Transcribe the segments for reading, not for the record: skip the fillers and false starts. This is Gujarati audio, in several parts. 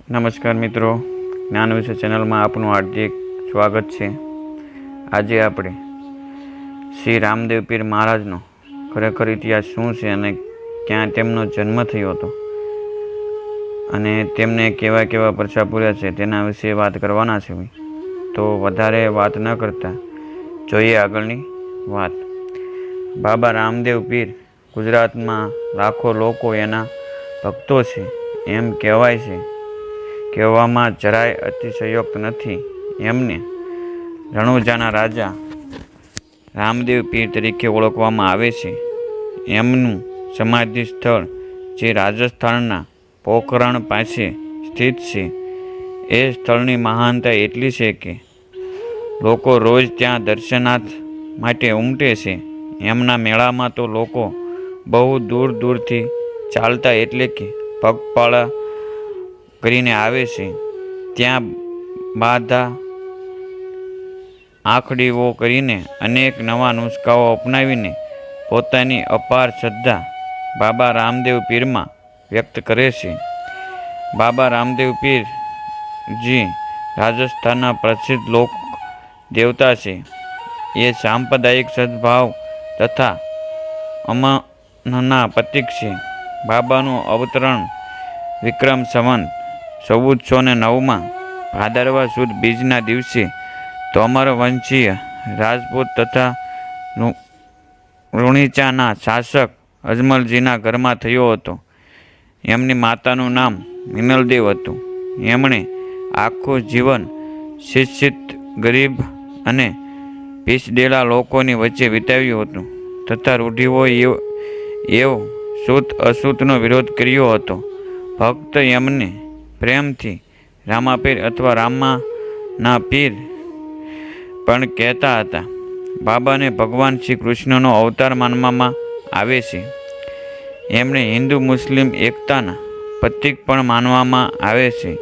નમસ્કાર મિત્રો, જ્ઞાન વિશે ચેનલમાં આપનું હાર્દિક સ્વાગત છે. આજે આપણે શ્રી રામદેવ પીર મહારાજનો ખરેખર ઇતિહાસ શું છે અને ક્યાં તેમનો જન્મ થયો હતો અને તેમને કેવા કેવા પરચા પૂર્યા છે તેના વિશે વાત કરવાના છે. તો વધારે વાત ન કરતા જોઈએ આગળની વાત. બાબા રામદેવ પીર ગુજરાતમાં લાખો લોકો એના ભક્તો છે એમ કહેવાય છે. કહેવામાં જરાય અતિશયોક્ત નથી. એમને રણુજાના રાજા રામદેવ પીર તરીકે ઓળખવામાં આવે છે. એમનું સમાધિ સ્થળ જે રાજસ્થાનના પોખરણ પાસે સ્થિત છે, એ સ્થળની મહાનતા એટલી છે કે લોકો રોજ ત્યાં દર્શનાર્થ માટે ઉમટે છે. એમના મેળામાં તો લોકો બહુ દૂર દૂરથી ચાલતા એટલે કે પગપાળા કરીને આવે છે. ત્યાં બાધા આંખડીઓ કરીને અનેક નવા નુસ્ખાઓ અપનાવીને પોતાની અપાર શ્રદ્ધા બાબા રામદેવ પીરમાં વ્યક્ત કરે છે. બાબા રામદેવ પીરજી રાજસ્થાનના પ્રસિદ્ધ લોક દેવતા છે. એ સાંપ્રદાયિક સદભાવ તથા અમનના પ્રતીક છે. બાબાનું અવતરણ વિક્રમ સંવત 1409 ભાદરવા સુદ બીજના દિવસે તોમર વંશીય રાજપૂત તથા રૂણીચાના શાસક અજમલજીના ઘરમાં થયો હતો. એમની માતાનું નામ મિનલદેવ હતું. એમણે આખું જીવન શિક્ષિત, ગરીબ અને પીસડેલા લોકોની વચ્ચે વિતાવ્યું હતું તથા રૂઢિઓ એવો શુદ્ધ અશુદ્ધનો વિરોધ કર્યો હતો. ભક્ત એમને પ્રેમથી રામાપીર અથવા રામાના પીર પણ કહેતા હતા. બાબાને ભગવાન શ્રી કૃષ્ણનો અવતાર માનવામાં આવે છે. એમણે હિન્દુ મુસ્લિમ એકતાના પ્રતીક પણ માનવામાં આવે છે.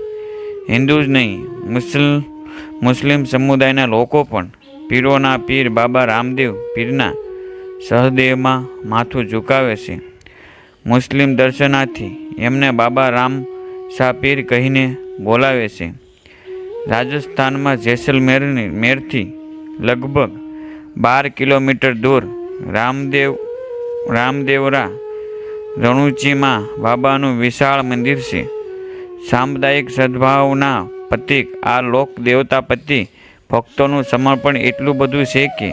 હિન્દુ જ નહીં, મુસ્લિમ સમુદાયના લોકો પણ પીરોના પીર બાબા રામદેવ પીરના સહદેવમાં માથું ઝુકાવે છે. મુસ્લિમ દર્શનાર્થી એમને બાબા રામ શાહ પીર કહીને બોલાવે છે. રાજસ્થાનમાં જેસલમેરથી લગભગ 12 કિલોમીટર દૂર રામદેવરા રણુચીમાં બાબાનું વિશાળ મંદિર છે. સાંપ્રદાયિક સદભાવના પ્રતીક આ લોક દેવતા પ્રત્યે ભક્તોનું સમર્પણ એટલું બધું છે કે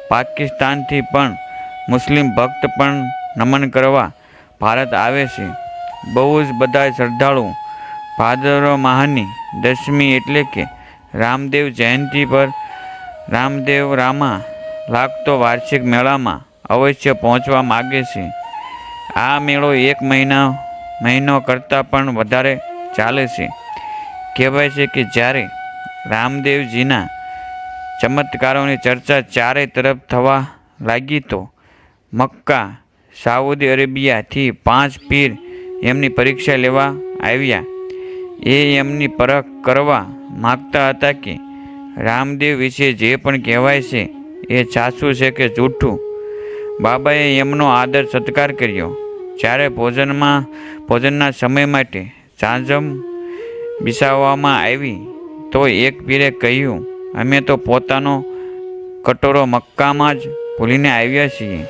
પાકિસ્તાનથી પણ મુસ્લિમ ભક્ત પણ નમન કરવા ભારત આવે છે. બહુ જ બધા શ્રદ્ધાળુ ભાદરવા માહની 10મી એટલે કે રામદેવ જયંતિ પર રામદેવરામાં લાગતો વાર્ષિક મેળામાં અવશ્ય પહોંચવા માગે છે. આ મેળો 1 મહિનો કરતાં પણ વધારે ચાલે છે. કહેવાય છે કે જ્યારે રામદેવજીના ચમત્કારોની ચર્ચા ચારે તરફ થવા લાગી તો મક્કા, સાઉદી અરેબિયાથી 5 પીર એમની પરીક્ષા લેવા આવ્યા. એ એમની પરખ કરવા માગતા હતા કે રામદેવ વિશે જે પણ કહેવાય છે એ સાચું છે કે જૂઠું. બાબાએ એમનો આદર સત્કાર કર્યો. જ્યારે ભોજનના સમય માટે ચાંજમ બિછાવવામાં આવી તો એક પીરે કહ્યું, અમે તો પોતાનો કટોરો મક્કામાં જ ભૂલીને આવ્યા છીએ.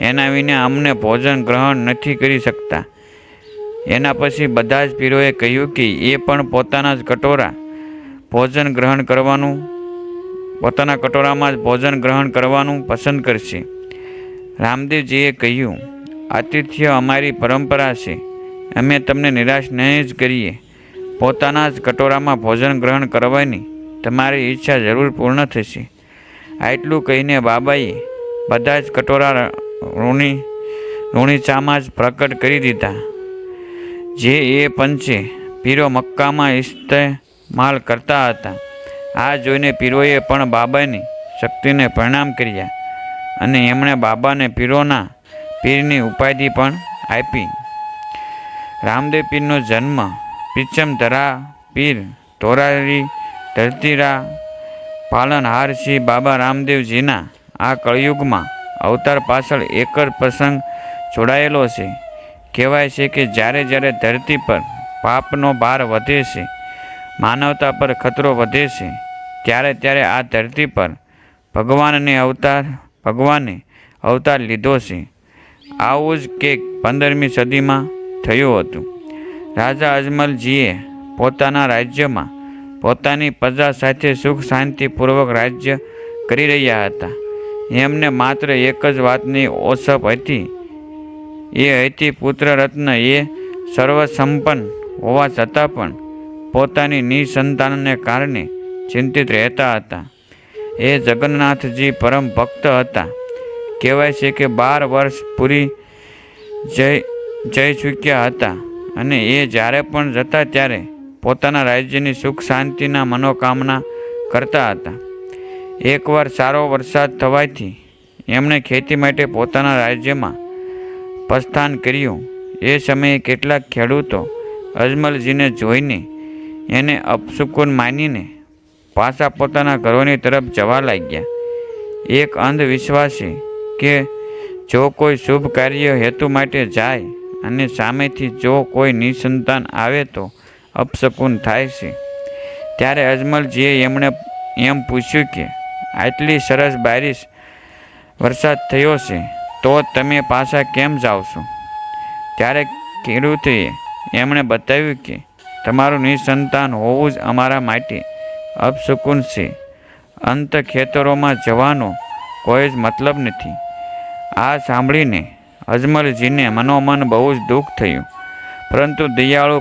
એના વિના અમને ભોજન ગ્રહણ નથી કરી શકતા. એના પછી બધા જ પીરોએ કહ્યું કે એ પણ પોતાના કટોરામાં જ ભોજન ગ્રહણ કરવાનું પસંદ કરશે. રામદેવજીએ કહ્યું, આતિથ્ય અમારી પરંપરા છે. અમે તમને નિરાશ નહીં જ કરીએ. પોતાના જ કટોરામાં ભોજન ગ્રહણ કરવાની તમારી ઈચ્છા જરૂર પૂર્ણ થશે. આટલું કહીને બાબાએ બધા જ કટોરા રૂણીચામાં જ પ્રકટ કરી દીધા, જે એ પંચે પીરો મક્કામાં ઇસ્તેમાલ કરતા હતા. આ જોઈને પીરોએ પણ બાબાની શક્તિને પ્રણામ કર્યા અને એમણે બાબાને પીરની ઉપાધિ પણ આપી. રામદેવ પીરનો જન્મ પીચમ ધરા પીર ધોરારી ધરતીરા પાલનહાર શ્રી બાબા રામદેવજીના આ કળયુગમાં અવતાર પાછળ એક જ પ્રસંગ જોડાયેલો છે. કહેવાય છે કે જ્યારે ધરતી પર પાપનો ભાર વધે છે, માનવતા પર ખતરો વધે છે, ત્યારે આ ધરતી પર ભગવાને અવતાર લીધો છે. આવું જ કે 15મી સદીમાં થયું હતું. રાજા અજમલજીએ પોતાના રાજ્યમાં પોતાની પ્રજા સાથે સુખ શાંતિપૂર્વક રાજ્ય કરી રહ્યા હતા. એમને માત્ર એક જ વાતની ઓછપ હતી, એ હતી પુત્ર રત્ન. એ સર્વસંપન્ન હોવા છતાં પણ પોતાની નિસંતાનને કારણે ચિંતિત રહેતા હતા. એ જગન્નાથજી પરમ ભક્ત હતા. કહેવાય છે કે 12 વર્ષ પૂરી જઈ ચૂક્યા હતા અને એ જ્યારે પણ જતા ત્યારે પોતાના રાજ્યની સુખ શાંતિના મનોકામના કરતા હતા. એકવાર સારો વરસાદ થવાથી એમણે ખેતી માટે પોતાના રાજ્યમાં પ્રસ્થાન કર્યું. એ સમયે કેટલાક ખેડૂતો અજમલજીને જોઈને એને અપશુકન માનીને પાછા પોતાના ઘરોની તરફ જવા લાગ્યા. એક અંધવિશ્વાસી કે જો કોઈ શુભ કાર્ય હેતુ માટે જાય અને સામેથી જો કોઈ નિસંતાન આવે તો અપશુકન થાય છે. ત્યારે અજમલજીએ એમણે એમ પૂછ્યું કે આટલી સરસ બારિશ વરસાદ થયો છે તો તમે પાછા કેમ જાઓ છો? ત્યારે ખેડૂતે એમણે બતાવ્યું કે તમારું નિસંતાન હોવું જ અમારા માટે અપશુકન છે. અંત ખેતરોમાં જવાનો કોઈ જ મતલબ નથી. આ સાંભળીને અજમલજીને મનોમન બહુ જ દુઃખ થયું, પરંતુ દયાળુ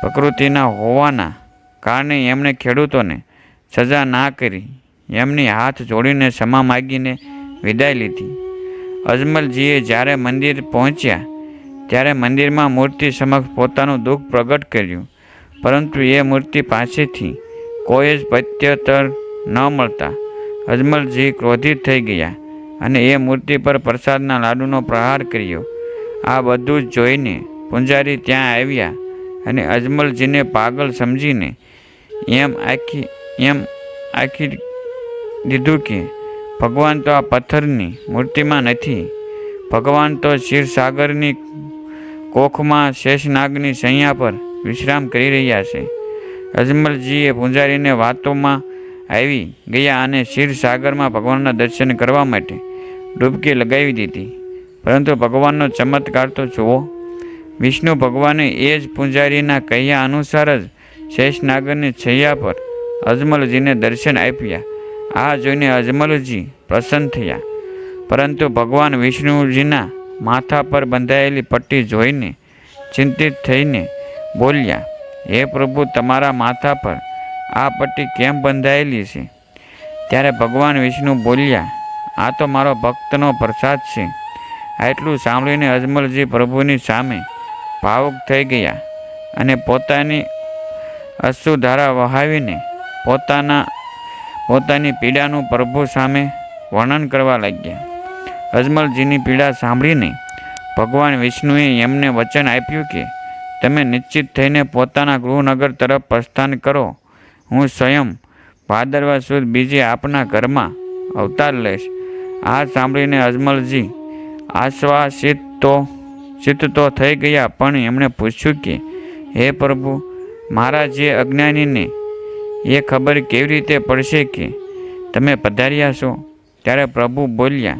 પ્રકૃતિના હોવાના કારણે એમણે ખેડૂતોને સજા ના કરી. એમની હાથ જોડીને ક્ષમા માગીને વિદાય લીધી. અજમલજીએ જ્યારે મંદિર પહોંચ્યા ત્યારે મંદિરમાં મૂર્તિ સમક્ષ પોતાનું દુઃખ પ્રગટ કર્યું, પરંતુ એ મૂર્તિ પાસેથી કોઈ જ પ્રત્યુત્તર ન મળતા અજમલજી ક્રોધિત થઈ ગયા અને એ મૂર્તિ પર પ્રસાદના લાડુનો પ્રહાર કર્યો. આ બધું જ જોઈને પૂંજારી ત્યાં આવ્યા અને અજમલજીને પાગલ સમજીને એમ આખી દીધું કે ભગવાન તો આ પથ્થરની મૂર્તિમાં નથી. ભગવાન તો ક્ષીરસાગરની કોખમાં શેષનાગની શૈયા પર વિશ્રામ કરી રહ્યા છે. અજમલજીએ પૂંજારીને વાતોમાં આવી ગયા અને ક્ષીરસાગરમાં ભગવાનના દર્શન કરવા માટે ડૂબકી લગાવી દીધી. પરંતુ ભગવાનનો ચમત્કાર તો જુઓ. વિષ્ણુ ભગવાને એ જ પૂંજારીના કહ્યા અનુસાર જ શેષનાગરની છૈયા પર અજમલજીને દર્શન આપ્યા. આ જોઈને અજમલજી પ્રસન્ન થયા, પરંતુ ભગવાન વિષ્ણુજીના માથા પર બંધાયેલી પટ્ટી જોઈને ચિંતિત થઈને બોલ્યા, હે પ્રભુ, તમારા માથા પર આ પટ્ટી કેમ બંધાયેલી છે? ત્યારે ભગવાન વિષ્ણુ બોલ્યા, આ તો મારો ભક્તનો પ્રસાદ છે. આટલું સાંભળીને અજમલજી પ્રભુની સામે ભાવુક થઈ ગયા અને પોતાની અશ્રુધારા વહાવીને પોતાની પીડાનું પ્રભુ સામે વર્ણન કરવા લાગ્યા. અજમલજીની પીડા સાંભળીને ભગવાન વિષ્ણુએ એમને વચન આપ્યું કે તમે નિશ્ચિત થઈને પોતાના ગૃહનગર તરફ પ્રસ્થાન કરો. હું સ્વયં ભાદરવા સુદ બીજે આપના ઘરમાં અવતાર લઈશ. આ સાંભળીને અજમલજી આશ્વાસિત તો થઈ ગયા, પણ એમણે પૂછ્યું કે હે પ્રભુ, મારા જે અજ્ઞાનીને એ ખબર કેવી રીતે પડશે કે તમે પધાર્યા છો? ત્યારે પ્રભુ બોલ્યા,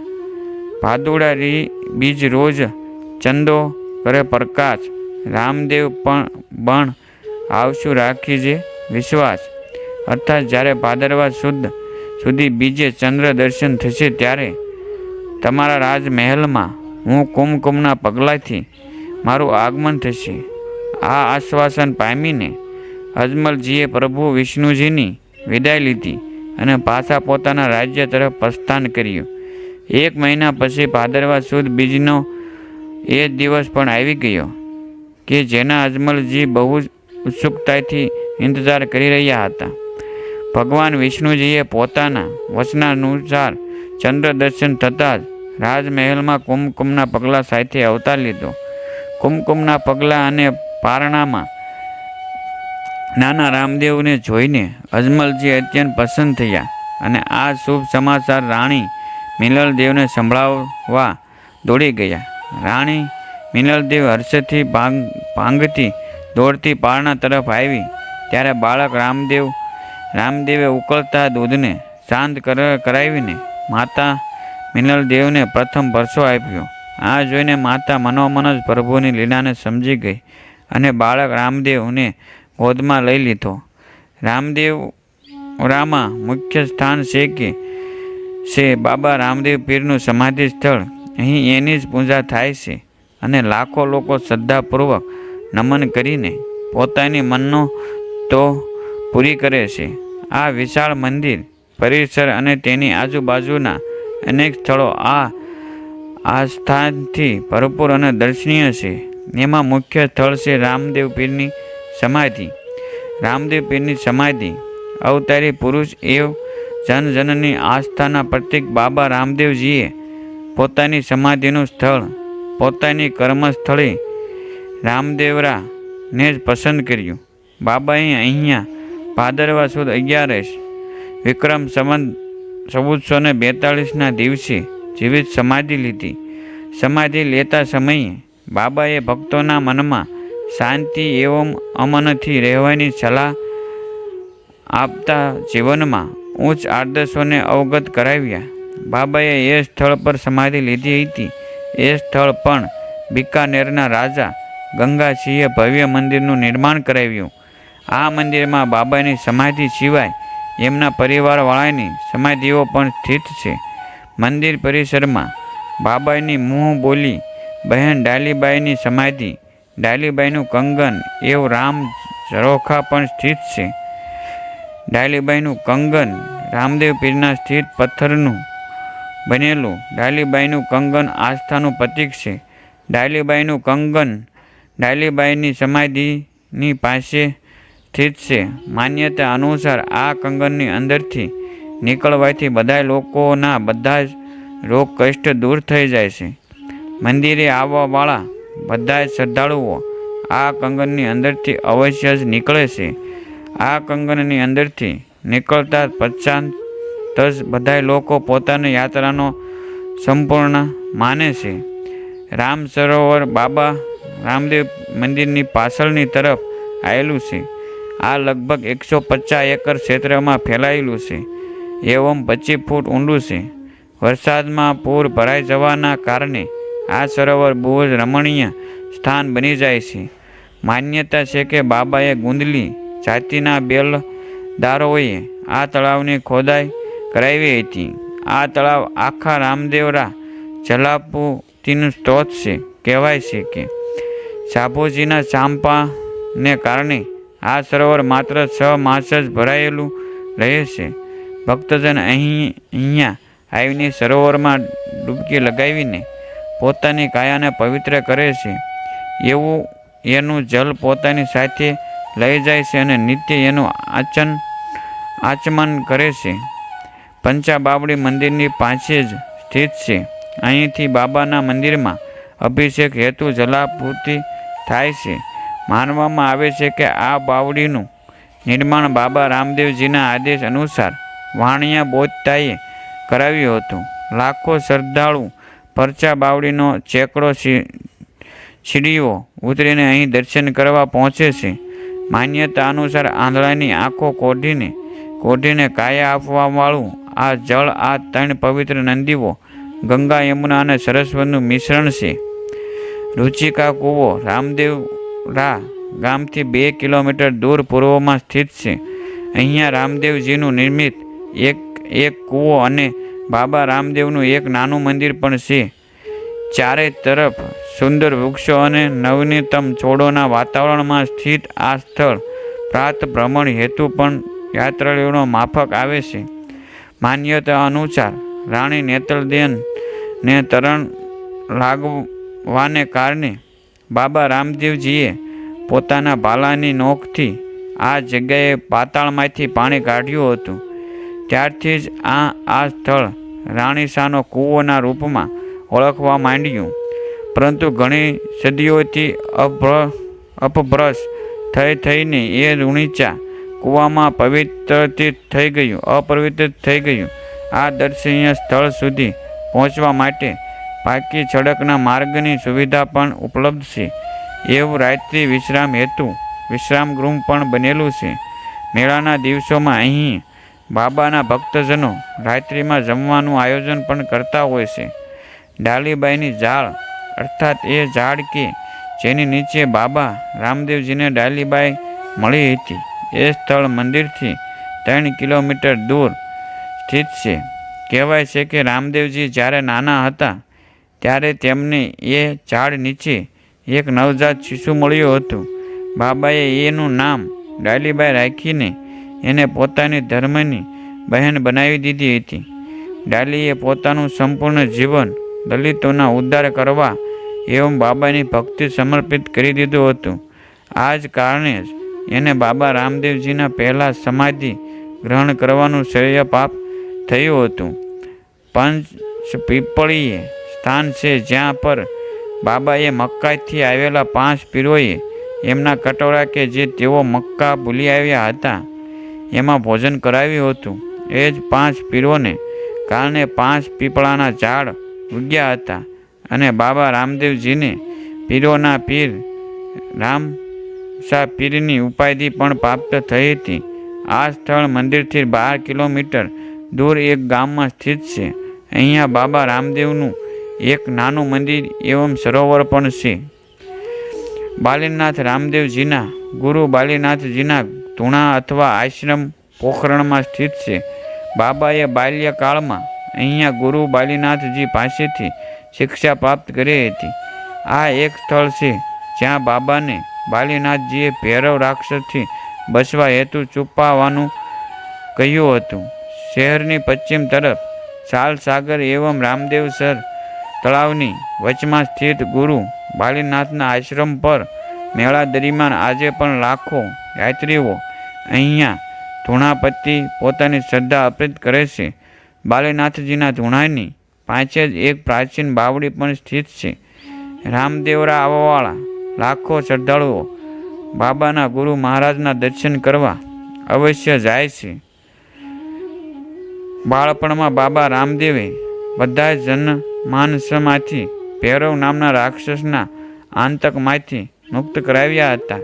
ભાદુડા બીજ રોજ ચંદો કરે પ્રકાશ, રામદેવ પણ આવશું રાખીજે વિશ્વાસ. અર્થાત જ્યારે ભાદરવા સુધી બીજે ચંદ્ર દર્શન થશે ત્યારે તમારા રાજમહેલમાં હું કુમકુમના પગલાંથી મારું આગમન થશે. આ આશ્વાસન પામીને અજમલજીએ પ્રભુ વિષ્ણુજીની વિદાય લીધી અને પાછા પોતાના રાજ્ય તરફ પ્રસ્થાન કર્યું. 1 મહિના પછી ભાદરવા સુદ બીજનો એ દિવસ પણ આવી ગયો કે જેના અજમલજી બહુ જ ઉત્સુકતાથી ઇંતજાર કરી રહ્યા હતા. ભગવાન વિષ્ણુજીએ પોતાના વચનાનુસાર ચંદ્ર દર્શન થતાં જ રાજમહેલમાં કુમકુમના પગલાં સાથે અવતાર લીધો. કુમકુમના પગલાં અને પારણામાં નાના રામદેવને જોઈને અજમલજી અત્યંત પ્રસન્ન થયા અને આ શુભ સમાચાર રાણી મિનલદેવને સંભળાવવા દોડી ગયા. રાણી મિનલદેવ હર્ષથી ભાંગતી દોડતી પાળના તરફ આવી ત્યારે બાળક રામદેવે ઉકળતા દૂધને શાંત કરાવીને માતા મિનલદેવને પ્રથમ પરસો આપ્યો. આ જોઈને માતા મનોમન જ પ્રભુની લીલાને સમજી ગઈ અને બાળક રામદેવને ગોદમાં લઈ લીધો. રામદેવરામાં મુખ્ય સ્થાન છે બાબા રામદેવ પીરનું સમાધિ સ્થળ. અહીં એની જ પૂજા થાય છે અને લાખો લોકો શ્રદ્ધાપૂર્વક નમન કરીને પોતાની મનનો તો પૂરી કરે છે. આ વિશાળ મંદિર પરિસર અને તેની આજુબાજુના અનેક સ્થળો આ આસ્થાથી ભરપૂર અને દર્શનીય છે. એમાં મુખ્ય સ્થળ છે રામદેવ પીરની સમાધિ. રામદેવ પીરની સમાધિ અવતારી પુરુષ એવ જનજનની આસ્થાના પ્રતીક બાબા રામદેવજીએ પોતાની સમાધિનું સ્થળ પોતાની કર્મસ્થળે રામદેવરાને જ પસંદ કર્યું. બાબાએ અહીંયા ભાદરવા સુદ 11 વિક્રમ સંવત 1442ના દિવસે જીવિત સમાધિ લીધી. સમાધિ લેતા સમયે બાબાએ ભક્તોના મનમાં શાંતિ એવં અમનથી રહેવાની સલાહ આપતા જીવનમાં ઉચ્ચ આદર્શોને અવગત કરાવ્યા. બાબાએ એ સ્થળ પર સમાધિ લીધી હતી. એ સ્થળ પણ બિકાનેરના રાજા ગંગાસિંહે ભવ્ય મંદિરનું નિર્માણ કરાવ્યું. આ મંદિરમાં બાબાની સમાધિ સિવાય એમના પરિવારવાળાની સમાધિઓ પણ સ્થિત છે. મંદિર પરિસરમાં બાબાની મુંહ બોલી બહેન ડાલીબાઈની સમાધિ, ડાલીબાઈનું કંગન એવું રામ ઝરોખા પણ સ્થિત છે. ડાલીબાઈનું કંગન રામદેવ પીરના સ્થિત પથ્થરનું બનેલું ડાલીબાઈનું કંગન આસ્થાનું પ્રતીક છે. ડાલીબાઈનું કંગન ડાલીબાઈની સમાધિની પાસે સ્થિત છે. માન્યતા અનુસાર આ કંગનની અંદરથી નીકળવાથી બધા લોકોના બધા જ રોગ કષ્ટ દૂર થઈ જાય છે. મંદિરે આવવાવાળા બધા જ શ્રદ્ધાળુઓ આ કંગનની અંદરથી અવશ્ય જ નીકળે છે. આ કંગનની અંદરથી નીકળતા પશ્ચાત જ બધા લોકો પોતાની યાત્રાનો સંપૂર્ણ માને છે. રામ સરોવર બાબા રામદેવ મંદિરની પાછળની તરફ આવેલું છે. આ લગભગ 150 એકર ક્ષેત્રમાં ફેલાયેલું છે એવમ 25 ફૂટ ઊંડું છે. વરસાદમાં પૂર ભરાઈ જવાના કારણે આ સરોવર બહુ જ રમણીય સ્થાન બની જાય છે. માન્યતા છે કે બાબાએ ગુંદલી જાતિના બેલદારોએ આ તળાવની ખોદાઈ કરાવી હતી. આ તળાવ આખા રામદેવરા જલાપુતીનું સ્ત્રોત છે. કહેવાય છે કે સાભોજીના ચાંપાને કારણે આ સરોવર માત્ર 6 માસ જ ભરાયેલું રહે છે. ભક્તજન અહીંયા આવીને સરોવરમાં ડૂબકી લગાવીને પોતાની કાયાને પવિત્ર કરે છે. એવું એનું જલ પોતાની સાથે લઈ જાય છે અને નિત્ય એનું આચમન કરે છે. પંચાબાવડી મંદિરની પાસે જ સ્થિત છે. અહીંથી બાબાના મંદિરમાં અભિષેક હેતુ જલાપૂર્તિ થાય છે. માનવામાં આવે છે કે આ બાવડીનું નિર્માણ બાબા રામદેવજીના આદેશ અનુસાર વાણિયા બોચતાએ કરાવ્યું હતું. લાખો શ્રદ્ધાળુ પરચા બાવડીનો ચેકડો સીડીઓ ઉતરીને અહીં દર્શન કરવા પહોંચે છે. માન્યતા અનુસાર આંધળાની આંખો કોઢીને કાયા આપવાવાળું આ જળ આ 3 પવિત્ર નદીઓ ગંગા, યમુના અને સરસ્વતીનું મિશ્રણ છે. રુચિકા કૂવો રામદેવરા ગામથી 2 કિલોમીટર દૂર પૂર્વમાં સ્થિત છે. અહીંયા રામદેવજીનું નિર્મિત એક કૂવો અને બાબા રામદેવનું એક નાનું મંદિર પણ છે. ચારે તરફ સુંદર વૃક્ષો અને નવીનતમ છોડોના વાતાવરણમાં સ્થિત આ સ્થળ પ્રાત ભ્રમણ હેતુ પણ યાત્રાળુઓનો માફક આવે છે. માન્યતા અનુસાર રાણી નેતલદેવને તરણ લાગવાને કારણે બાબા રામદેવજીએ પોતાના ભાલાની નોકથી આ જગ્યાએ પાતાળમાંથી પાણી કાઢ્યું હતું. ત્યારથી જ આ સ્થળ રાણીસાનો કૂવોના રૂપમાં ઓળખવા માંડ્યું. પરંતુ ઘણી સદીઓથી અપભ્રંશ થઈને એ ઋણીચા કૂવામાં અપવિત્રિત થઈ ગયું. આ દર્શનીય સ્થળ સુધી પહોંચવા માટે પાકી સડકના માર્ગની સુવિધા પણ ઉપલબ્ધ છે. એવું રાત્રિ વિશ્રામ હેતુ વિશ્રામ ગૃહ પણ બનેલું છે. મેળાના દિવસોમાં અહીં બાબાના ભક્તજનો રાત્રિમાં જમવાનું આયોજન પણ કરતા હોય છે. ડાલીબાઈની ઝાડ અર્થાત એ ઝાડ કે જેની નીચે બાબા રામદેવજીને ડાલીબાઈ મળી હતી એ સ્થળ મંદિરથી 3 કિલોમીટર દૂર સ્થિત છે. કહેવાય છે કે રામદેવજી જ્યારે નાના હતા ત્યારે તેમને એ ઝાડ નીચે એક નવજાત શિશુ મળ્યું હતું. બાબાએ એનું નામ ડાલીબાઈ રાખીને એને પોતાની ધર્મની બહેન બનાવી દીધી હતી. ડાલીએ પોતાનું સંપૂર્ણ જીવન દલિતોના ઉદ્ધાર કરવા એવં બાબાની ભક્તિ સમર્પિત કરી દીધું હતું. આ જ કારણે જ એને બાબા રામદેવજીના પહેલાં સમાધિ ગ્રહણ કરવાનું શ્રેય પાપ થયું હતું. પંચપીપળીએ સ્થાન છે જ્યાં પર બાબાએ મક્કાથી આવેલા 5 પીરોએ એમના કટોરા કે જે તેઓ મક્કા ભૂલી આવ્યા હતા એમાં ભોજન કરાવ્યું હતું. એ જ 5 પીરોને કારણે 5 પીપળાના ઝાડ ઉગ્યા હતા અને બાબા રામદેવજીને પીરોના પીર રામશા પીરની ઉપાધિ પણ પ્રાપ્ત થઈ હતી. આ સ્થળ મંદિરથી 12 કિલોમીટર દૂર એક ગામમાં સ્થિત છે. અહીંયા બાબા રામદેવનું એક નાનું મંદિર એવં સરોવર પણ છે. બાલીનાથ રામદેવજીના ગુરુ બાલીનાથજીના ધૂણા અથવા આશ્રમ પોખરણમાં સ્થિત છે. બાબાએ બાલ્યકાળમાં અહીંયા ગુરુ બાલીનાથજી પાસેથી શિક્ષા પ્રાપ્ત કરી હતી. આ એક સ્થળ છે જ્યાં બાબાને બાલીનાથજીએ ભૈરવ રાક્ષસથી બચવા હેતુ છુપાવવાનું કહ્યું હતું. શહેરની પશ્ચિમ તરફ સાલસાગર એવં રામદેવસર તળાવની વચમાં સ્થિત ગુરુ બાલીનાથના આશ્રમ પર મેળા દરમિયાન આજે પણ લાખો યાત્રીઓ અહીંયા ધૂણાપતિ પોતાની શ્રદ્ધા અર્પિત કરે છે. બાલીનાથજીના ધૂણાની પાંચે જ એક પ્રાચીન બાવડી પણ સ્થિત છે. રામદેવરા આવવાવાળા લાખો શ્રદ્ધાળુઓ બાબાના ગુરુ મહારાજના દર્શન કરવા અવશ્ય જાય છે. બાળપણમાં બાબા રામદેવે બધા જનમાનસમાંથી ભૈરવ નામના રાક્ષસના આતંકમાંથી મુક્ત કરાવ્યા હતા.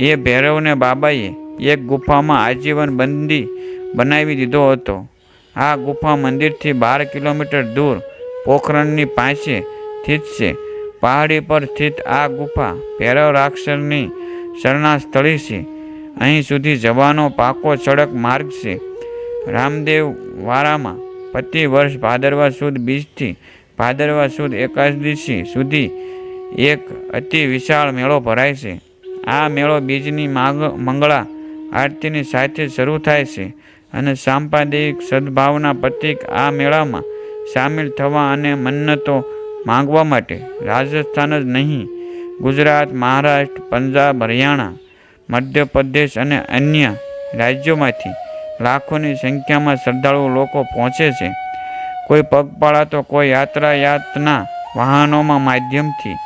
એ ભૈરવને બાબાએ એક ગુફામાં આજીવન બંદી બનાવી દીધો હતો. આ ગુફા મંદિરથી 12 કિલોમીટર દૂર પોખરણની પાસે સ્થિત છે. પહાડી પર સ્થિત આ ગુફા ભૈરવ રાક્ષસની શરણાસ્થળી છે. અહીં સુધી જવાનો પાકો સડક માર્ગ છે. રામદેવવાડામાં પ્રતિ વર્ષ ભાદરવા સુદ બીજથી ભાદરવા સુદ એકાદશી સુધી એક અતિ વિશાળ મેળો ભરાય છે. આ મેળો બીજની મંગળા આરતીની સાથે શરૂ થાય છે અને સાંપ્રદાયિક સદભાવના પ્રતીક આ મેળામાં સામેલ થવા અને મન્નતો માંગવા માટે રાજસ્થાન જ નહીં, ગુજરાત, મહારાષ્ટ્ર, પંજાબ, હરિયાણા, મધ્યપ્રદેશ અને અન્ય રાજ્યોમાંથી લાખોની સંખ્યામાં શ્રદ્ધાળુ લોકો પહોંચે છે. કોઈ પગપાળા તો કોઈ યાત્રાયાતના વાહનોમાં માધ્યમથી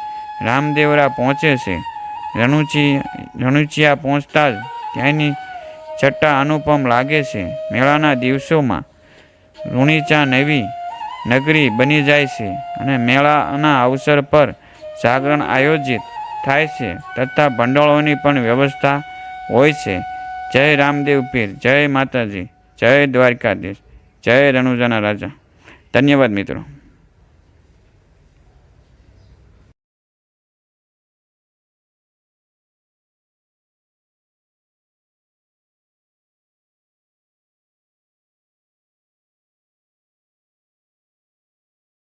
રામદેવરા પહોંચે છે. રણુચિયા પહોંચતા જ ત્યાંની છટા અનુપમ લાગે છે. મેળાના દિવસોમાં રૂણીચા નવી નગરી બની જાય છે અને મેળાના અવસર પર જાગરણ આયોજિત થાય છે તથા ભંડોળોની પણ વ્યવસ્થા હોય છે. જય રામદેવ પીર, જય માતાજી, જય દ્વારકાધીશ, જય રણુજાના રાજા. ધન્યવાદ મિત્રો.